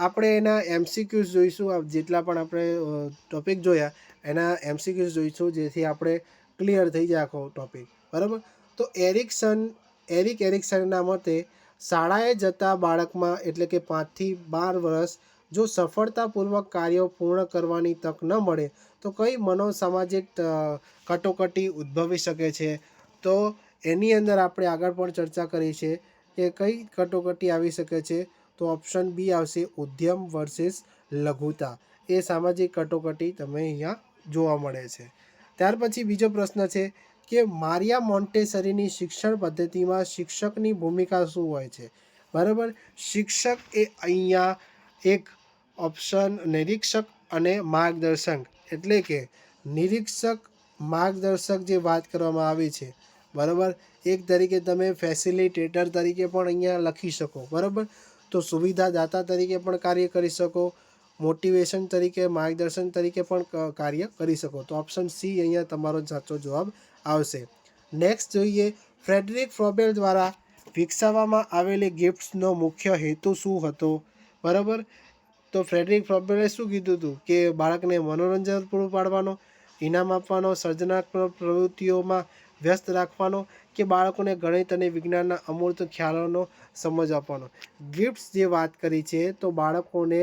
આપણે એના MCQs જોઈશું. જેટલા પણ આપણે ટોપિક જોયા એના MCQs જોઈશું, જેથી આપણે ક્લિયર થઈ જાય આખો ટોપિક. બરાબર, તો એરિક એરિક્સનના મતે શાળાએ જતા બાળકમાં, એટલે કે 5 થી 12 વર્ષ, જો સફળતાપૂર્વક કાર્યો પૂર્ણ કરવાની તક ન મળે તો કઈ મનોસામાજિક કટોકટી ઉદ્ભવી શકે છે. તો એની અંદર આપણે આગળ પણ ચર્ચા કરી છે કે કઈ કટોકટી આવી શકે છે. તો ઓપ્શન બી આવશે, ઉદ્યમ વર્સિસ લઘુતા. એ સામાજિક કટોકટી તમે અહીંયા જોવા મળે છે. ત્યાર પછી બીજો પ્રશ્ન છે કે મારિયા મોન્ટેસરીની શિક્ષણ પદ્ધતિમાં શિક્ષકની ભૂમિકા શું હોય છે. બરાબર, શિક્ષક એ અહીંયા એક ઓપ્શન નિરીક્ષક અને માર્ગદર્શક, એટલે કે નિરીક્ષક માર્ગદર્શક જે વાત કરવામાં આવી છે. બરાબર, એક તરીકે તમે ફેસિલિટેટર તરીકે પણ અહીંયા લખી શકો. બરાબર, તો સુવિધાદાતા તરીકે પણ કાર્ય કરી શકો, મોટિવેશન તરીકે, માર્ગદર્શન તરીકે પણ કાર્ય કરી શકો. તો ઓપ્શન સી અહીંયા તમારો સાચો જવાબ આવશે. નેક્સ્ટ જોઈએ, ફ્રેડરિક ફ્રોબેલ દ્વારા વિકસાવવામાં આવેલી ગિફ્ટ્સનો મુખ્ય હેતુ શું હતો. બરાબર, તો ફ્રેડરિક ફ્રોબેલે શું કીધું હતું કે બાળકને મનોરંજન પૂરું પાડવાનો, ઇનામ આપવાનો, સર્જનાત્મક પ્રવૃત્તિઓમાં વ્યસ્ત રાખવાનો, કે બાળકોને ગણિત અને વિજ્ઞાનના અમૂર્ત ખ્યાલોનો સમજ આપવાનો. ગિફ્ટ્સ જે વાત કરી છે, તો બાળકોને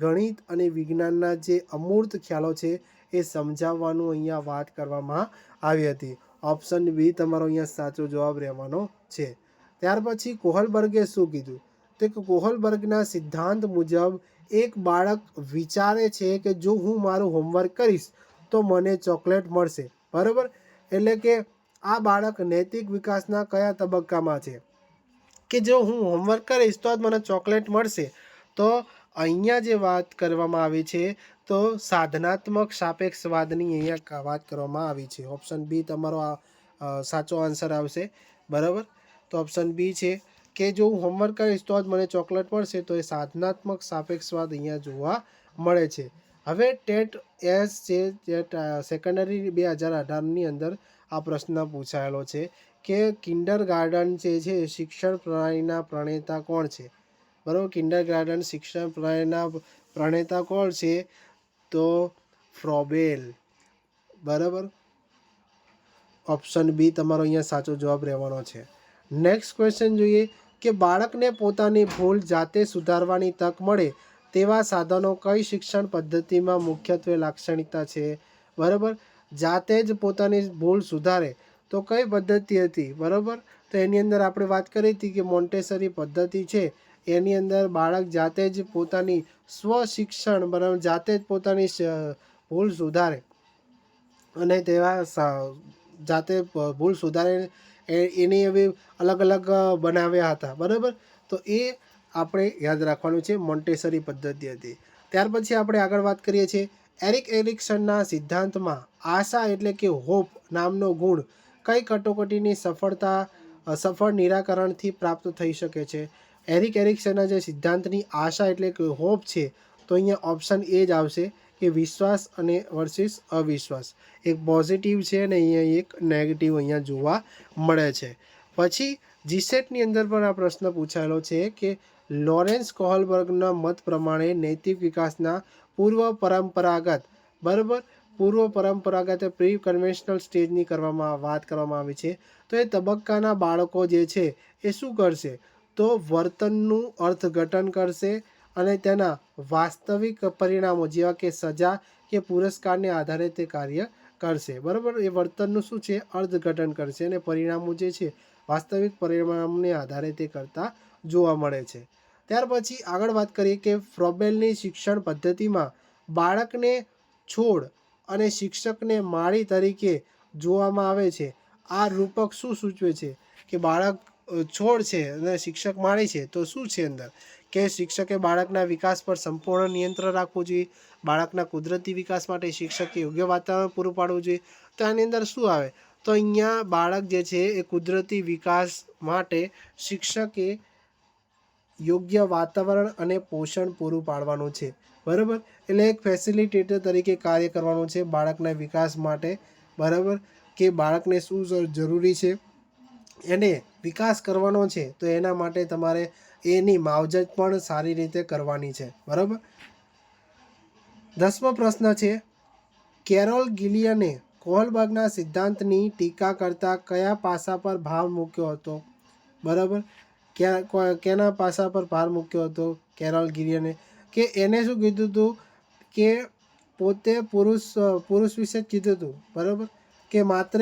ગણિત અને વિજ્ઞાનના જે અમૂર્ત ખ્યાલો છે એ સમજાવવાનું અહીંયા વાત કરવામાં આવી હતી. ઓપ્શન બી તમારો અહીંયા સાચો જવાબ રહેવાનો છે. ત્યાર પછી કોહલબર્ગે શું કીધું, તો કે કોહલબર્ગના સિદ્ધાંત મુજબ એક બાળક વિચારે છે કે જો હું મારું હોમવર્ક કરીશ તો મને ચોકલેટ મળશે. બરાબર, એટલે કે આ બાળક નૈતિક વિકાસના કયા તબક્કામાં છે, કે જો હું હોમવર્ક કરીશ તો જ મને ચોકલેટ મળશે. તો અહીંયા જે વાત કરવામાં આવી છે, તો સાધનાત્મક સાપેક્ષવાદની અહીંયા વાત કરવામાં આવી છે. ઓપ્શન બી તમારો સાચો આન્સર આવશે. બરાબર, તો ઓપ્શન બી છે કે જો હું હોમવર્ક કરીશ તો જ મને ચોકલેટ મળશે, તો એ સાધનાત્મક સાપેક્ષવાદ અહીંયા જોવા મળે છે. હવે ટેટ એસ છે, સેકન્ડરી 2018ની અંદર આ પ્રશ્ન પૂછાયેલો છે કે કિન્ડરગાર્ટન જે છે શિક્ષણ પ્રણાલીના પ્રણેતા કોણ છે. બરાબર. કિન્ડરગાર્ટન શિક્ષણ પ્રણેતા કોણ છે? તો ફ્રોબેલ. બરાબર. ઓપ્શન બી તમારો અહીંયા સાચો જવાબ રહેવાનો છે. નેક્સ્ટ ક્વેશ્ચન જોઈએ કે બાળકને પોતાની ભૂલ જાતે સુધારવાની તક મળે તેવા સાધનો કઈ શિક્ષણ પદ્ધતિમાં મુખ્યત્વે લાક્ષણિકતા છે? બરાબર. જાતે જ પોતાની ભૂલ સુધારે તો કઈ પદ્ધતિ હતી? બરાબર. તો એની અંદર આપણે વાત કરી હતી કે મોન્ટેસરી પદ્ધતિ છે. એની અંદર બાળક જાતે જ પોતાની સ્વશિક્ષણ, બરાબર, જાતે જ પોતાની ભૂલ સુધારે અને તેવા જાતે ભૂલ સુધારે એની એવી અલગ અલગ બનાવ્યા હતા. બરાબર. તો એ આપણે યાદ રાખવાનું છે, મોન્ટેસરી પદ્ધતિ હતી. ત્યાર પછી આપણે આગળ વાત કરીએ છીએ એરિક એરિક્સનના સિદ્ધાંતમાં આશા એટલે કે હોપ નામનો ગુણ કઈ કટોકટીની સફળ નિરાકરણથી પ્રાપ્ત થઈ શકે છે? એરિક એરિક્સનના જે સિદ્ધાંતની આશા એટલે કે હોપ છે, તો અહીંયા ઓપ્શન એ જ આવશે કે વિશ્વાસ અને વર્સિસ અવિશ્વાસ. એક પોઝિટિવ છે અને અહીંયા એક નેગેટિવ અહીંયા જોવા મળે છે. પછી જીસેટની અંદર પણ આ પ્રશ્ન પૂછાયેલો છે કે લોરેન્સ કોહલબર્ગના મત પ્રમાણે નૈતિક વિકાસના પૂર્વ પરંપરાગત, બરાબર, પ્રી કન્વેન્શનલ સ્ટેજની વાત કરવામાં આવી છે. તો એ તબક્કાના બાળકો જે છે એ શું કરશે? તો વર્તનનું અર્થઘટન કરશે અને તેના વાસ્તવિક પરિણામો જેવા કે સજા કે પુરસ્કારને આધારે તે કાર્ય કરશે. બરાબર. એ વર્તનનું શું છે? અર્થઘટન કરશે અને પરિણામો જે છે વાસ્તવિક પરિણામને આધારે તે કરતા જોવા મળે છે. ત્યાર પછી આગળ વાત કરીએ કે ફ્રોબેલની શિક્ષણ પદ્ધતિમાં બાળકને છોડ અને શિક્ષકને માળી તરીકે જોવામાં આવે છે. આ રૂપક શું સૂચવે છે? કે બાળક છોડ છે અને શિક્ષક માળી છે, તો શું છે અંદર? કે શિક્ષકે બાળકના વિકાસ પર સંપૂર્ણ નિયંત્રણ રાખવું જોઈએ. બાળકના કુદરતી વિકાસ માટે શિક્ષકે યોગ્ય વાતાવરણ પૂરું પાડવું જોઈએ. તો આની અંદર શું આવે? તો અહીંયા બાળક જે છે એ કુદરતી વિકાસ માટે શિક્ષકે યોગ્ય વાતાવરણ અને પોષણ પૂરું પાડવાનું છે. બરાબર. એટલે એક ફેસિલિટેટર તરીકે કાર્ય કરવાનું છે બાળકના વિકાસ માટે. બરાબર. કે બાળકને શું જરૂરી છે એને વિકાસ કરવાનો છે, તો એના માટે તમારે એની માવજત પણ સારી રીતે કરવાની છે. બરાબર. 10મો પ્રશ્ન છે કેરોલ ગિલિયને કોહલબર્ગના સિદ્ધાંતની ટીકા કરતા કયા પાસા પર ભાર મૂક્યો હતો? બરાબર. કેના પાસા પર ભાર મૂક્યો હતો કેરોલ ગિલિયને? કે એને શું કીધું હતું કે પોતે પુરુષ વિશે જ કીધું હતું. બરાબર. કે માત્ર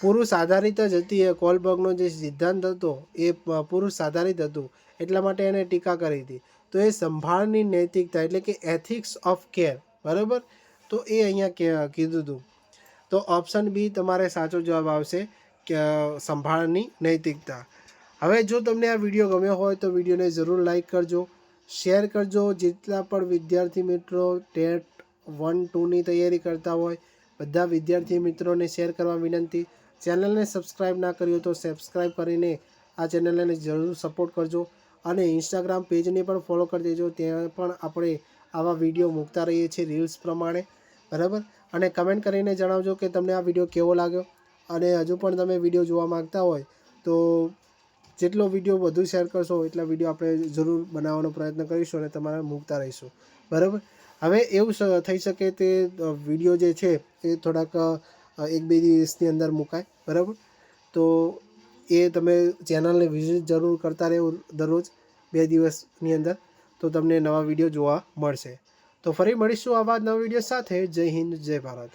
પુરુષ આધારિત જ હતી. એ કોહલબર્ગનો જે સિદ્ધાંત હતો એ પુરુષ આધારિત હતું, એટલા માટે એને ટીકા કરી હતી. તો એ સંભાળની નૈતિકતા એટલે કે એથિક્સ ઓફ કેર. બરાબર. તો એ અહીંયા કીધું હતું. તો ઓપ્શન બી તમારે સાચો જવાબ આવશે કે સંભાળની નૈતિકતા. હવે જો તમને આ વિડીયો ગમ્યો હોય તો વિડીયોને જરૂર લાઈક કરજો, શેર કરજો. જેટલા પણ વિદ્યાર્થી મિત્રો ટેટ 1-2ની તૈયારી કરતા હોય બધા વિદ્યાર્થી મિત્રોને શેર કરવા વિનંતી. ચેનલને સબસ્ક્રાઈબ ના કરી હોય તો સબસ્ક્રાઈબ કરીને આ ચેનલને જરૂર સપોર્ટ કરજો અને ઇન્સ્ટાગ્રામ પેજને પણ ફોલો કરી દેજો. ત્યાં પણ આપણે આવા વિડીયો મૂકતા રહીએ છીએ રીલ્સ પ્રમાણે. બરાબર. અને કમેન્ટ કરીને જણાવજો કે તમને આ વિડીયો કેવો લાગ્યો. અને હજુ પણ તમે વિડીયો જોવા માગતા હોય તો જેટલો વિડીયો વધુ શેર કરશો એટલા વિડીયો આપણે જરૂર બનાવવાનો પ્રયત્ન કરીશું અને તમારે મૂકતા રહીશું. બરાબર. હવે એવું થઈ શકે તે વિડીયો જે છે એ થોડાક 1-2 દિવસની અંદર મુકાય. બરાબર. તો એ તમે ચેનલને વિઝિટ જરૂર કરતા રહેવો દરરોજ 2 દિવસની અંદર, તો તમને નવા વિડીયો જોવા મળશે. તો ફરી મળીશું આવા નવા વિડીયો સાથે. જય હિન્દ, જય ભારત.